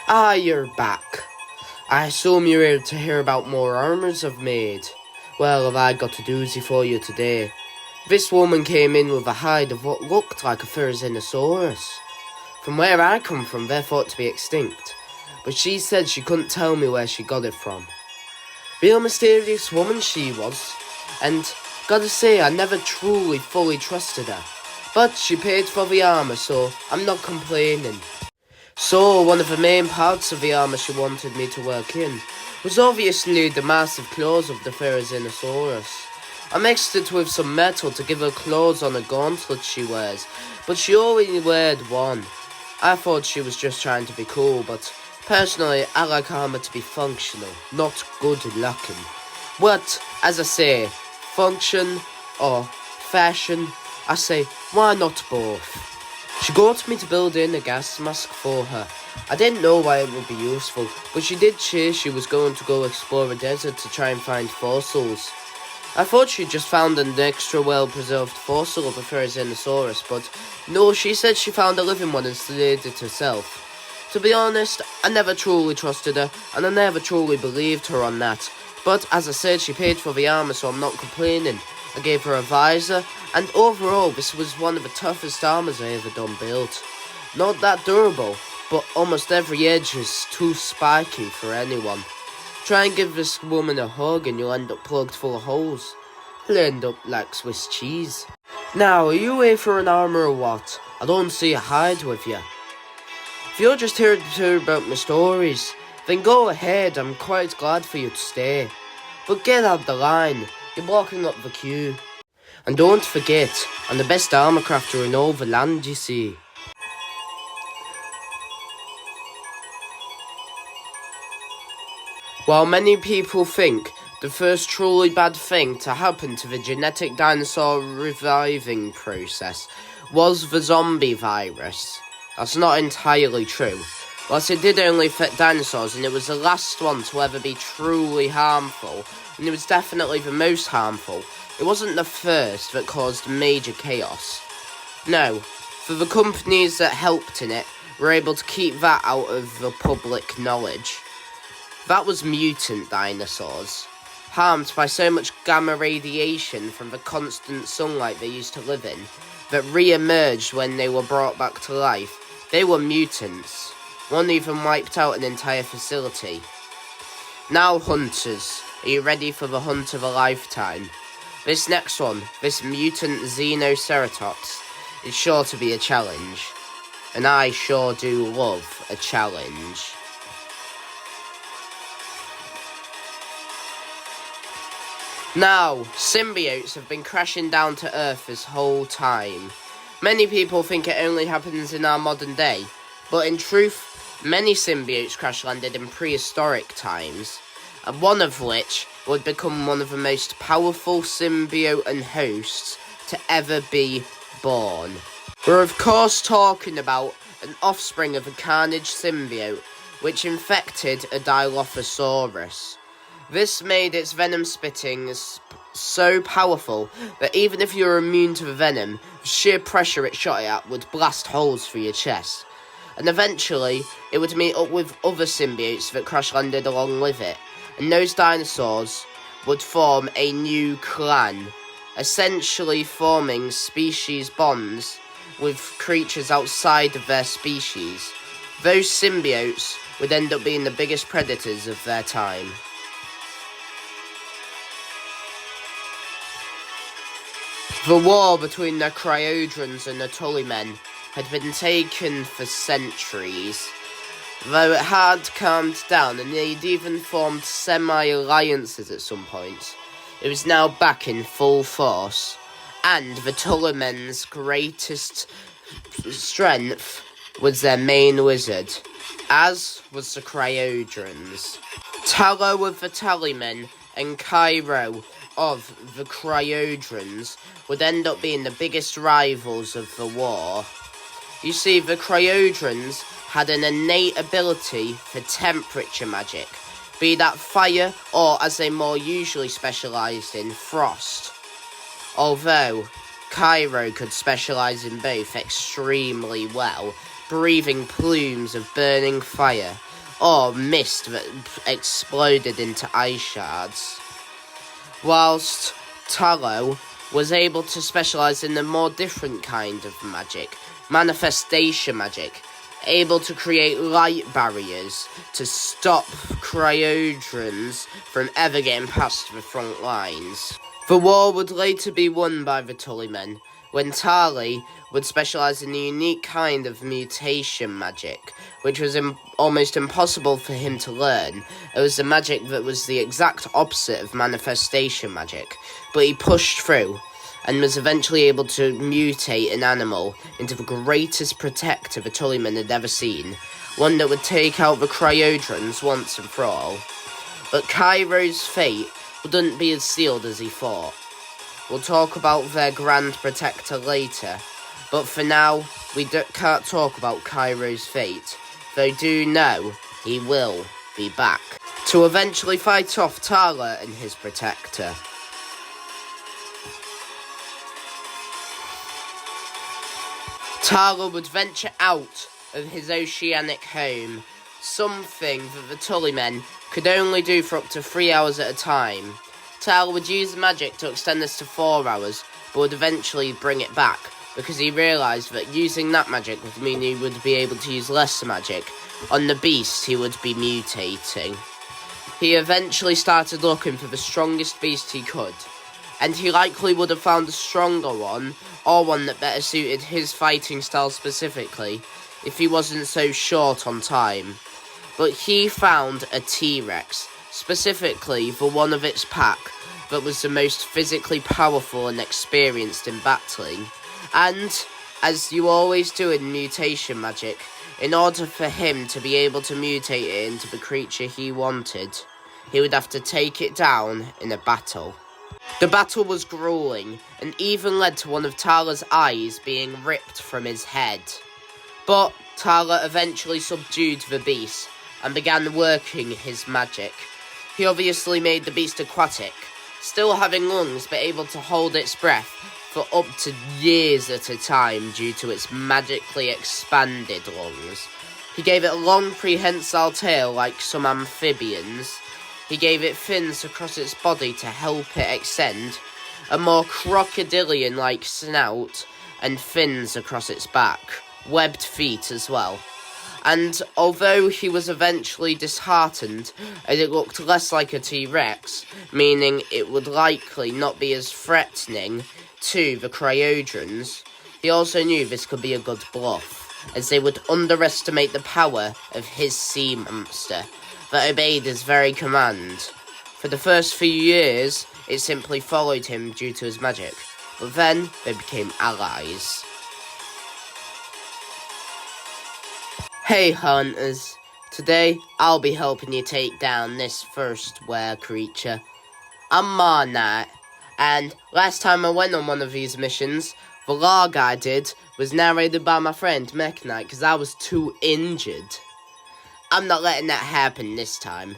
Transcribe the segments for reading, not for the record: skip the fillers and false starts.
Ah, you're back. I assume you're here to hear about more armours I've made. Well, have I got a doozy for you today. This woman came in with a hide of what looked like a Therizinosaurus. From where I come from, they're thought to be extinct, but she said she couldn't tell me where she got it from. Real mysterious woman she was, and gotta say I never truly fully trusted her. But she paid for the armour, so I'm not complaining. So, one of the main parts of the armour she wanted me to work in was obviously the massive claws of the Therizinosaurus. I mixed it with some metal to give her claws on a gauntlet she wears, but she only weared one. I thought she was just trying to be cool, but personally I like armour to be functional, not good looking. But, as I say, function or fashion, I say, why not both? She got me to build in a gas mask for her. I didn't know why it would be useful, but she did say she was going to go explore a desert to try and find fossils. I thought she just found an extra well-preserved fossil of a Therizinosaurus, but no, she said she found a living one and studied it herself. To be honest, I never truly trusted her, and I never truly believed her on that. But as I said, she paid for the armour, so I'm not complaining. I gave her a visor, and overall, this was one of the toughest armours I ever done built. Not that durable, but almost every edge is too spiky for anyone. Try and give this woman a hug and you'll end up plugged full of holes. You'll end up like Swiss cheese. Now, are you here for an armour or what? I don't see a hide with you. If you're just here to hear about my stories, then go ahead, I'm quite glad for you to stay. But get out the line, you're blocking up the queue. And don't forget, I'm the best armour crafter in all the land, you see. While many people think the first truly bad thing to happen to the genetic dinosaur reviving process was the zombie virus, that's not entirely true. Whilst it did only affect dinosaurs and it was the last one to ever be truly harmful, and it was definitely the most harmful, it wasn't the first that caused major chaos. No, for the companies that helped in it were able to keep that out of the public knowledge. That was mutant dinosaurs, harmed by so much gamma radiation from the constant sunlight they used to live in, that re-emerged when they were brought back to life. They were mutants. One even wiped out an entire facility. Now hunters, are you ready for the hunt of a lifetime? This next one, this mutant Xenoceratops, is sure to be a challenge. And I sure do love a challenge. Now, symbiotes have been crashing down to Earth this whole time. Many people think it only happens in our modern day, but in truth, many symbiotes crash-landed in prehistoric times, and one of which would become one of the most powerful symbiote and hosts to ever be born. We're of course talking about an offspring of a carnage symbiote, which infected a Dilophosaurus. This made its venom spitting so powerful that even if you were immune to the venom, the sheer pressure it shot it at would blast holes through your chest. And eventually, it would meet up with other symbiotes that crash-landed along with it, and those dinosaurs would form a new clan, essentially forming species bonds with creatures outside of their species. Those symbiotes would end up being the biggest predators of their time. The war between the Cryodrons and the Tullymen had been taken for centuries, though it had calmed down and they'd even formed semi-alliances at some points. It was now back in full force, and the Tullymen's greatest strength was their main wizard, as was the Cryodrons. Tallow of the Tullymen and Cairo of the Cryodrons would end up being the biggest rivals of the war. You see, the Cryodrons had an innate ability for temperature magic, be that fire or, as they more usually specialised in, frost. Although Cairo could specialise in both extremely well, breathing plumes of burning fire, or mist that exploded into ice shards. Whilst Taro was able to specialise in a more different kind of magic, manifestation magic, able to create light barriers to stop cryodrons from ever getting past the front lines. The war would later be won by the Tullymen, when Tali would specialise in a unique kind of mutation magic, which was almost impossible for him to learn. It was a magic that was the exact opposite of manifestation magic, but he pushed through, and was eventually able to mutate an animal into the greatest protector the Tullymen had ever seen, one that would take out the cryodrons once and for all. But Cairo's fate wouldn't be as sealed as he thought. We'll talk about their grand protector later, but for now, we can't talk about Cairo's fate, though do know he will be back, to eventually fight off Tala and his protector. Tala would venture out of his oceanic home, something that the Tullymen could only do for up to 3 hours at a time. Tala would use magic to extend this to 4 hours, but would eventually bring it back, because he realised that using that magic would mean he would be able to use less magic. On the beast, he would be mutating. He eventually started looking for the strongest beast he could, and he likely would have found a stronger one, or one that better suited his fighting style specifically, if he wasn't so short on time. But he found a T-Rex, specifically the one of its pack that was the most physically powerful and experienced in battling. And, as you always do in mutation magic, in order for him to be able to mutate it into the creature he wanted, he would have to take it down in a battle. The battle was grueling, and even led to one of Tala's eyes being ripped from his head. But Tala eventually subdued the beast, and began working his magic. He obviously made the beast aquatic, still having lungs but able to hold its breath for up to years at a time due to its magically expanded lungs. He gave it a long prehensile tail like some amphibians. He gave it fins across its body to help it extend, a more crocodilian-like snout, and fins across its back, webbed feet as well. And although he was eventually disheartened, as it looked less like a T-Rex, meaning it would likely not be as threatening to the cryodrons, he also knew this could be a good bluff, as they would underestimate the power of his sea monster that obeyed his very command. For the first few years, it simply followed him due to his magic, but then they became allies. Hey hunters, today I'll be helping you take down this first were creature. I'm Marnite, and last time I went on one of these missions, the log I did was narrated by my friend Mekhnite because I was too injured. I'm not letting that happen this time.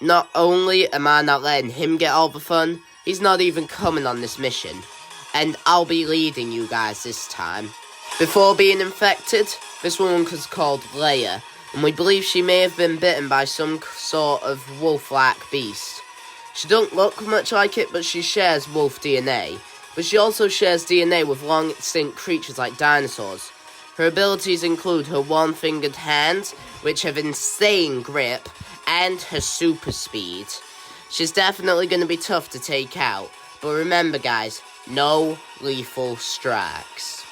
Not only am I not letting him get all the fun, he's not even coming on this mission, and I'll be leading you guys this time. Before being infected, this woman was called Leia, and we believe she may have been bitten by some sort of wolf-like beast. She don't look much like it, but she shares wolf DNA. But she also shares DNA with long-extinct creatures like dinosaurs. Her abilities include her one-fingered hands, which have insane grip, and her super speed. She's definitely going to be tough to take out, but remember guys, no lethal strikes.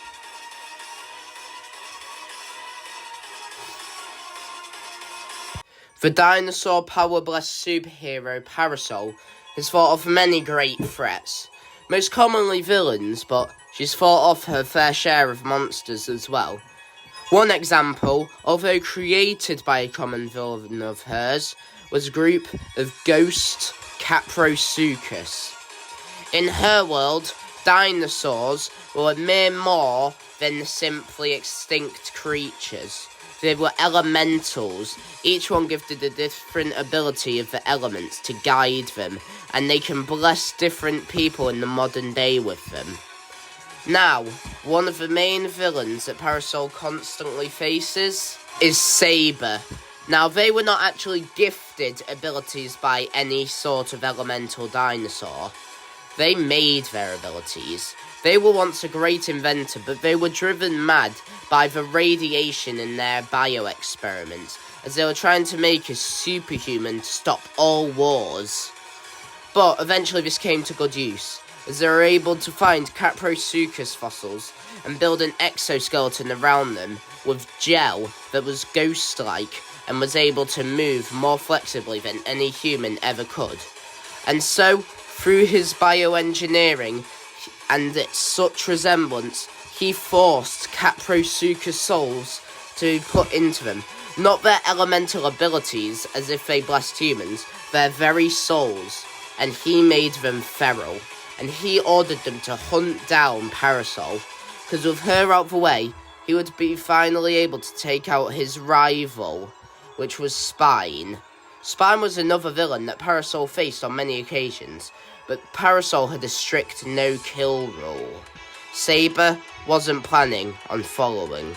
The dinosaur power-blessed superhero Parasol has fought off many great threats, most commonly villains, but she's fought off her fair share of monsters as well. One example, although created by a common villain of hers, was a group of ghost Caprosuchus. In her world, dinosaurs were a mere more than simply extinct creatures. They were elementals, each one gifted a different ability of the elements to guide them, and they can bless different people in the modern day with them. Now, one of the main villains that Parasol constantly faces is Saber, Now, they were not actually gifted abilities by any sort of elemental dinosaur. They made their abilities. They were once a great inventor, but they were driven mad by the radiation in their bio-experiments, as they were trying to make a superhuman to stop all wars. But eventually this came to good use, as they were able to find Caprosuchus fossils and build an exoskeleton around them with gel that was ghost-like and was able to move more flexibly than any human ever could. And so, through his bioengineering and such resemblance, he forced Caprosuchus souls to put into them, not their elemental abilities as if they blessed humans, their very souls, and he made them feral, and he ordered them to hunt down Parasol, because with her out of the way, he would be finally able to take out his rival, which was Spine. Spine was another villain that Parasol faced on many occasions, but Parasol had a strict no-kill rule. Saber wasn't planning on following.